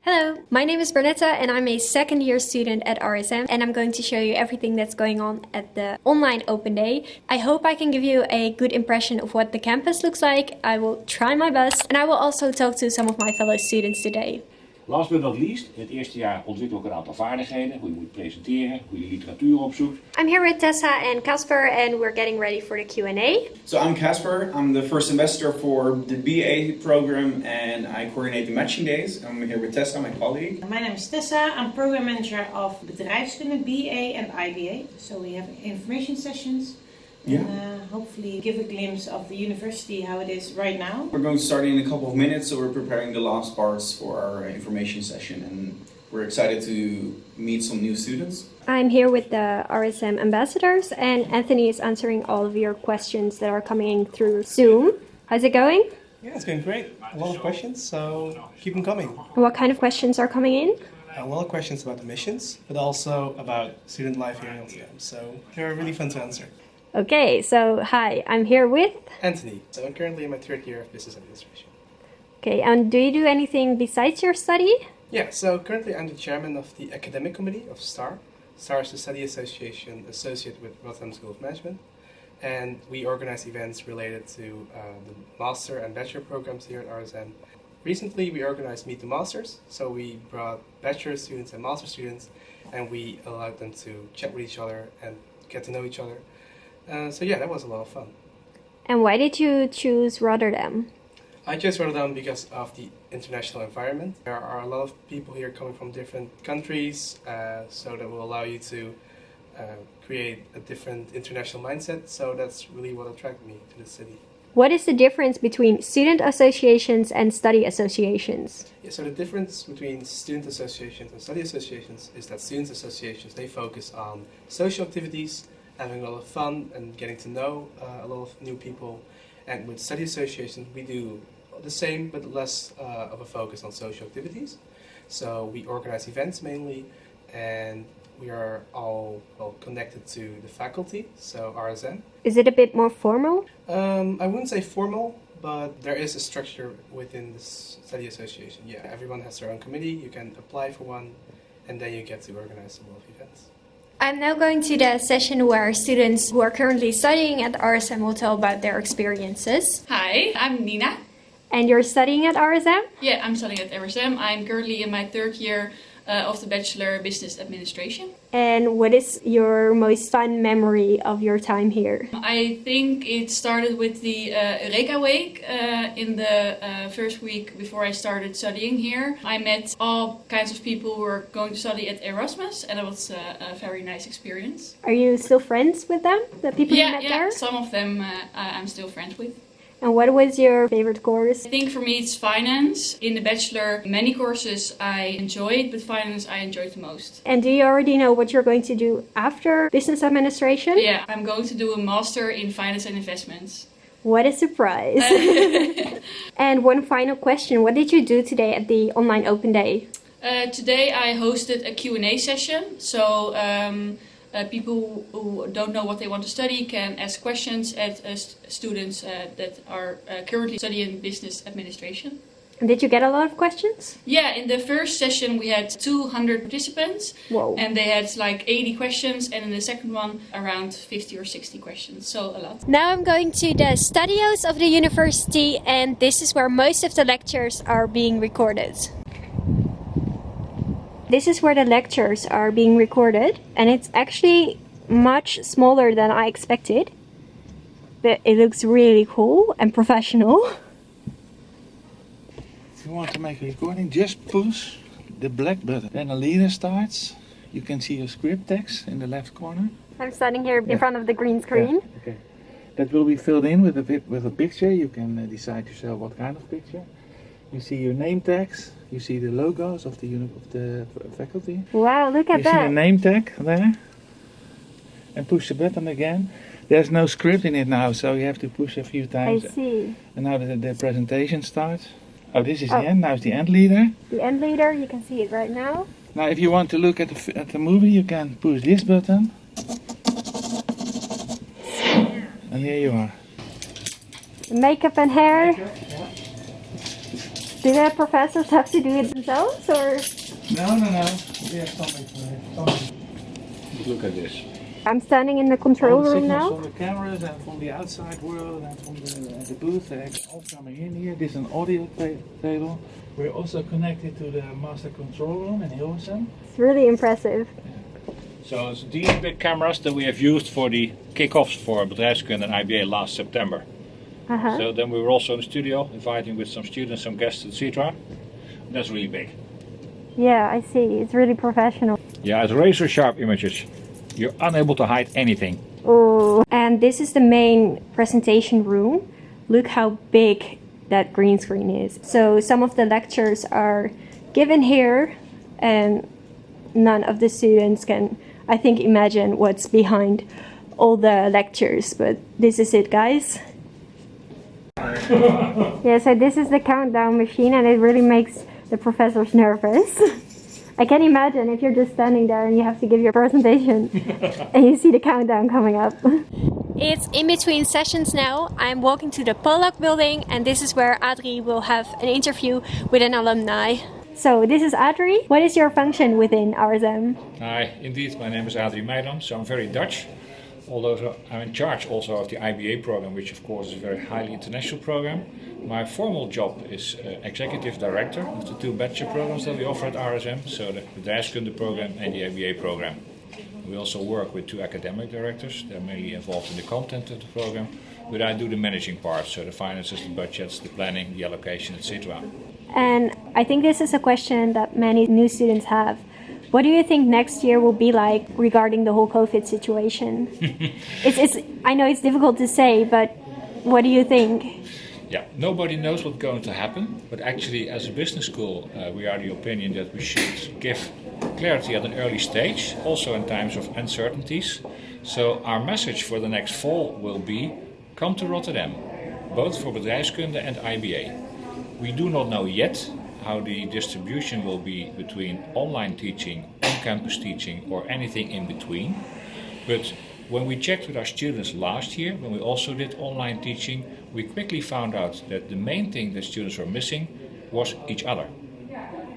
Hello, my name is Bernetta and I'm a second year student at RSM and I'm going to show you everything that's going on at the Online Open Day. I hope I can give you a good impression of what the campus looks like. I will try my best and I will also talk to some of my fellow students today. Last but not least, het eerste jaar ontwikkel ik een aantal vaardigheden, hoe je moet presenteren, hoe je literatuur opzoekt. I'm here with Tessa and Casper and we're getting ready for the Q&A. So I'm Casper, I'm the first semester for the BA program and I coordinate the matching days. I'm here with Tessa, my colleague. My name is Tessa, I'm program manager of bedrijfskunde BA and IBA. So we have information sessions and hopefully give a glimpse of the university, how it is right now. We're going to start in a couple of minutes, so we're preparing the last parts for our information session and we're excited to meet some new students. I'm here with the RSM ambassadors and Anthony is answering all of your questions that are coming through Zoom. How's it going? Yeah, it's going great. A lot of questions, so keep them coming. What kind of questions are coming in? A lot of questions about the missions, but also about student life here in Rotterdam, so they're really fun to answer. Okay, so hi, I'm here with... Anthony. So I'm currently in my third year of business administration. Okay, and do you do anything besides your study? Yeah, so currently I'm the chairman of the academic committee of STAR. STAR is the study association associated with Rotterdam School of Management. And we organize events related to the master and bachelor programs here at RSM. Recently we organized Meet the Masters, so we brought bachelor students and master students and we allowed them to chat with each other and get to know each other. So yeah, that was a lot of fun. And why did you choose Rotterdam? I chose Rotterdam because of the international environment. There are a lot of people here coming from different countries, so that will allow you to create a different international mindset. So that's really what attracted me to the city. What is the difference between student associations and study associations? Yeah, so the difference between student associations and study associations is that student associations, they focus on social activities, having a lot of fun and getting to know a lot of new people. And with study associations, we do the same but less of a focus on social activities. So we organize events mainly, and we are all connected to the faculty, so RSM. Is it a bit more formal? I wouldn't say formal, but there is a structure within this study association. Yeah, everyone has their own committee, you can apply for one, and then you get to organize a lot of events. I'm now going to the session where students who are currently studying at RSM will tell about their experiences. Hi, I'm Nina. And you're studying at RSM? Yeah, I'm studying at RSM. I'm currently in my third year of the Bachelor Business Administration. And what is your most fun memory of your time here? I think it started with the Eureka Week in the first week before I started studying here. I met all kinds of people who were going to study at Erasmus and it was a very nice experience. Are you still friends with them, the people you met there? Yeah, some of them I'm still friends with. And what was your favorite course? I think for me it's finance. In the Bachelor, many courses I enjoyed, but finance I enjoyed the most. And do you already know what you're going to do after business administration? Yeah, I'm going to do a master in finance and investments. What a surprise. And one final question. What did you do today at the Online Open Day? Today I hosted a Q&A session. So people who don't know what they want to study can ask questions at students that are currently studying business administration. And did you get a lot of questions? Yeah, in the first session we had 200 participants. Whoa. And they had like 80 questions, and in the second one around 50 or 60 questions, so a lot. Now I'm going to the studios of the university, and this is where most of the lectures are being recorded. This is where the lectures are being recorded, and it's actually much smaller than I expected. But it looks really cool and professional. If you want to make a recording, just push the black button. Then a leader starts. You can see your script text in the left corner. I'm standing here in front of the green screen. Yeah, okay. That will be filled in with a picture. You can decide yourself what kind of picture. You see your name tags. You see the logos of the faculty. Wow, look at you that. You see the name tag there. And push the button again. There's no script in it now, so you have to push a few times. I see. And now the presentation starts. Oh, this is the end. Now it's the end leader. The end leader, you can see it right now. Now if you want to look at the movie, you can push this button. And here you are. Makeup and hair. Do the professors have to do it themselves, or? No. We have some. Look at this. I'm standing in the control All the room signals now. from the cameras and from the outside world and from the booth, they're all coming in here. This is an audio table. We're also connected to the master control room in RSM. It's really impressive. So it's these big cameras that we have used for the kick-offs for bedrijfskunde and IBA last September. Uh-huh. So then we were also in the studio, inviting with some students, some guests, etc. That's really big. Yeah, I see. It's really professional. Yeah, it's razor sharp images. You're unable to hide anything. Oh, and this is the main presentation room. Look how big that green screen is. So some of the lectures are given here, and none of the students can, I think, imagine what's behind all the lectures, but this is it, guys. Yeah, so this is the countdown machine, and it really makes the professors nervous. I can imagine if you're just standing there and you have to give your presentation and you see the countdown coming up. It's in between sessions now. I'm walking to the Polak building, and this is where Adri will have an interview with an alumni. So this is Adri. What is your function within RSM? Hi, indeed, my name is Adrie Meijland, so I'm very Dutch. Although I'm in charge also of the IBA program, which of course is a very highly international program. My formal job is executive director of the two bachelor programs that we offer at RSM, so the bedrijfskunde program and the IBA program. We also work with two academic directors. They're mainly involved in the content of the program, but I do the managing part, so the finances, the budgets, the planning, the allocation, etc. And I think this is a question that many new students have. What do you think next year will be like regarding the whole COVID situation? I know it's difficult to say, but what do you think? Yeah, nobody knows what's going to happen, but actually as a business school we are the opinion that we should give clarity at an early stage, also in times of uncertainties. So our message for the next fall will be, come to Rotterdam, both for bedrijfskunde and IBA. We do not know yet how the distribution will be between online teaching, on-campus teaching, or anything in between. But when we checked with our students last year, when we also did online teaching, we quickly found out that the main thing that students were missing was each other.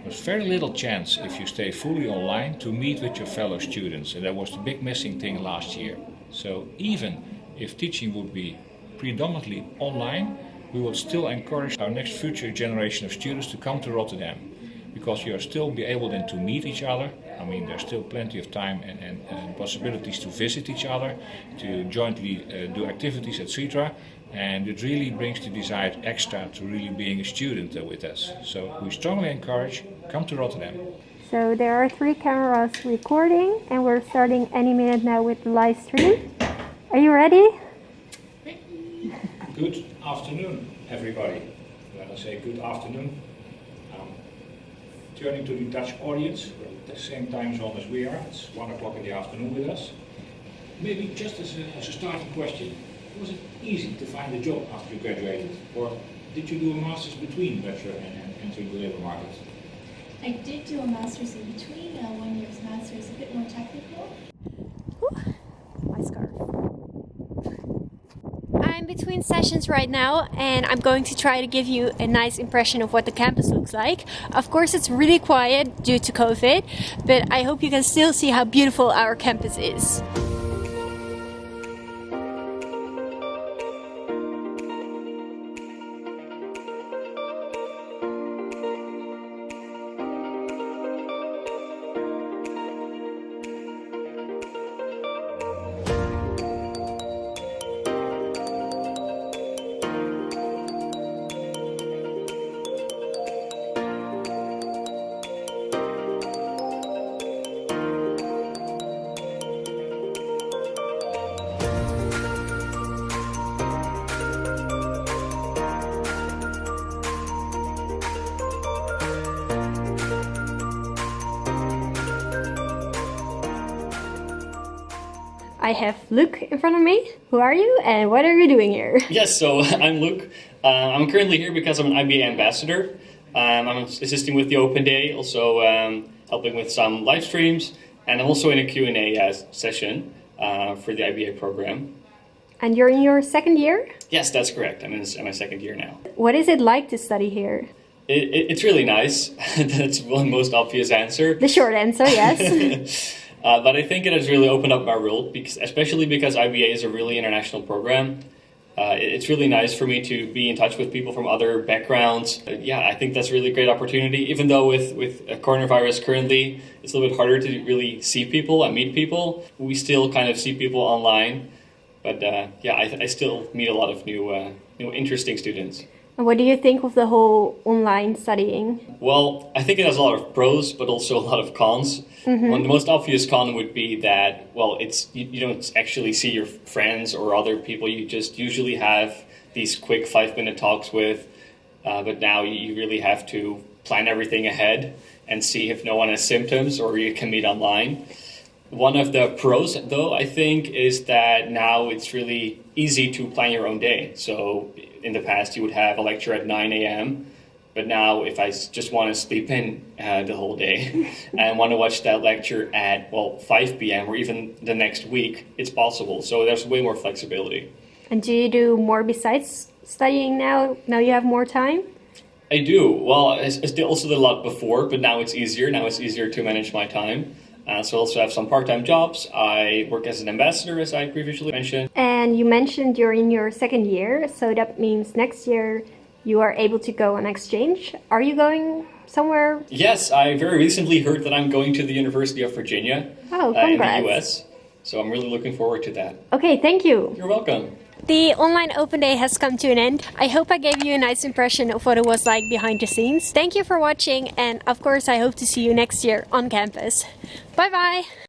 There's very little chance, if you stay fully online, to meet with your fellow students, and that was the big missing thing last year. So even if teaching would be predominantly online, we will still encourage our next future generation of students to come to Rotterdam, because you'll still be able then to meet each other. I mean, there's still plenty of time and possibilities to visit each other, to jointly do activities, etc. And it really brings the desired extra to really being a student with us. So we strongly encourage, come to Rotterdam. So there are 3 cameras recording, and we're starting any minute now with the live stream. Are you ready? Good afternoon, everybody. When I say good afternoon, turning to the Dutch audience, who are at the same time zone as we are. It's 1 o'clock in the afternoon with us. Maybe just as a starting question, was it easy to find a job after you graduated? Or did you do a master's between Bachelor and entering the labor market? I did do a master's in between, 1 year's master's, a bit more technical. My scarf. I'm between sessions right now, and I'm going to try to give you a nice impression of what the campus looks like. Of course, it's really quiet due to COVID, but I hope you can still see how beautiful our campus is. I have Luc in front of me. Who are you and what are you doing here? Yes, so I'm Luc. I'm currently here because I'm an IBA ambassador. I'm assisting with the Open Day, also helping with some live streams, and I'm also in a Q&A session for the IBA program. And you're in your second year? Yes, that's correct. I'm in my second year now. What is it like to study here? It's really nice. That's one most obvious answer. The short answer, yes. But I think it has really opened up my world, especially because IBA is a really international program. It's really nice for me to be in touch with people from other backgrounds. I think that's a really great opportunity. Even though with coronavirus currently, it's a little bit harder to really see people and meet people. We still kind of see people online. But I still meet a lot of new interesting students. And what do you think of the whole online studying? Well, I think it has a lot of pros, but also a lot of cons. Mm-hmm. One, the most obvious con would be that, well, you don't actually see your friends or other people you just usually have these quick 5-minute talks with. But now you really have to plan everything ahead and see if no one has symptoms, or you can meet online. One of the pros, though, I think, is that now it's really easy to plan your own day. So in the past, you would have a lecture at 9 a.m., but now if I just want to sleep in the whole day and want to watch that lecture at, 5 p.m. or even the next week, it's possible. So there's way more flexibility. And do you do more besides studying now? Now you have more time? I do. Well, I also did a lot before, but now it's easier. Now it's easier to manage my time. So I also have some part-time jobs. I work as an ambassador, as I previously mentioned. And you mentioned you're in your second year, so that means next year you are able to go on exchange. Are you going somewhere? Yes, I very recently heard that I'm going to the University of Virginia in the US. So I'm really looking forward to that. Okay, thank you. You're welcome. The online open day has come to an end. I hope I gave you a nice impression of what it was like behind the scenes. Thank you for watching, and of course I hope to see you next year on campus. Bye bye!